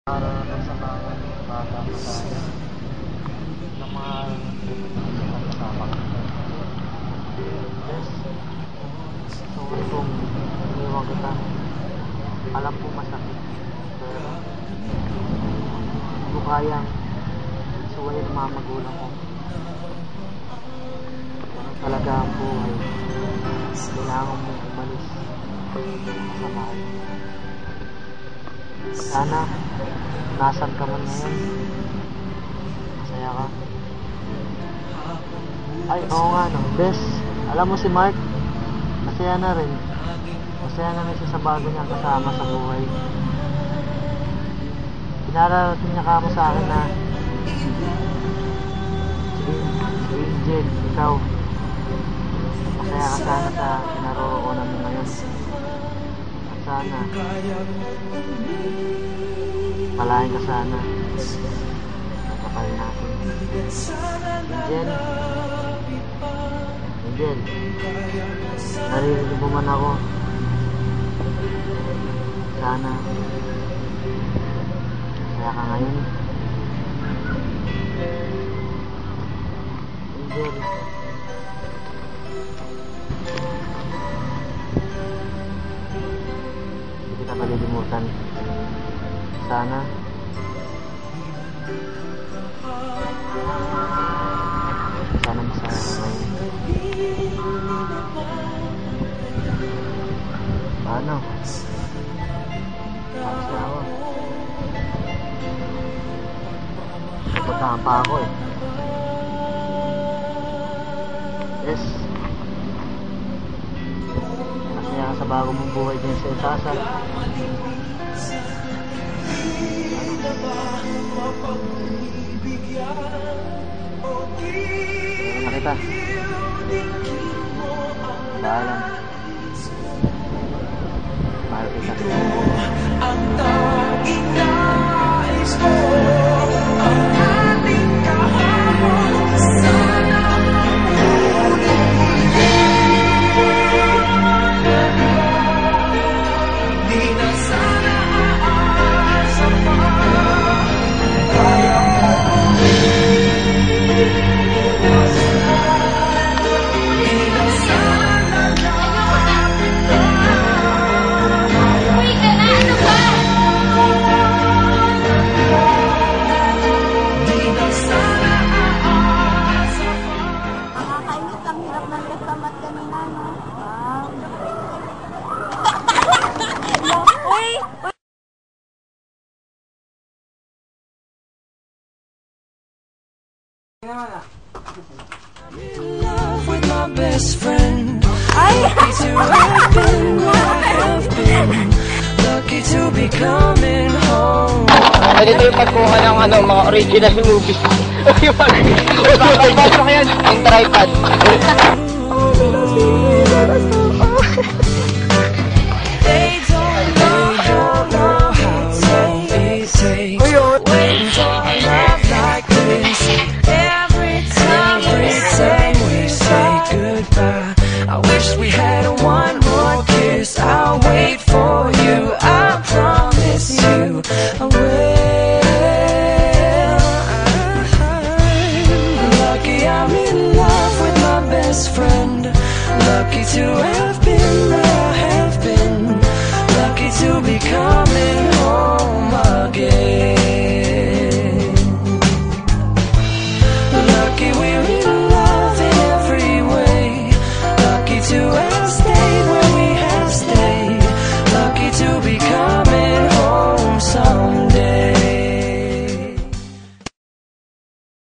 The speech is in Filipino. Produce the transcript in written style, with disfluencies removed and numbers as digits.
Para sa mga bata pa tayo na mga kasama ko. Yes. Sorry kung iniwan kita. Alam ko masakit. Pero hindi ko kayang suwayin ng mga magulang ko. Ganun talaga ang buhay. Kailangan mong umalis sa bahay. Sana nasan ka man ngayon, masaya ka. Ay, oo nga no, Bes, alam mo si Mark, masaya na rin. Masaya na rin siya sa bago niyang kasama sa buhay. Pinarating niya ka mo sa akin na si Angel, ikaw, masaya ka sana sa pinaroroonan mo ngayon. At sana palahin ka sana kapal natin. Angel, naririnig mo man ako. Sana masaya ka ngayon. Angel, hindi kita malilimutan. Sana masaya ka ngayon. Paano? Masaya ako. Pupuntahan pa ako eh. Yes. Masaya ka sa bago mong buhay din sa Itasa. Nakita. Paalam. Mahal kita. Ang tanging nais mo, ang ating kahamon, sana di na sana aasa pa. I'm in love with my best friend. Lucky to have been what I have been. Lucky to be coming home. Dito yung pagkuha ng mga original movies. Yung tripod. They don't know how it takes waiting for love like this. Every time we say goodbye, I wish we had one more kiss. I'll wait for you, I promise you I will. Lucky I'm in love with my best friend. Lucky to have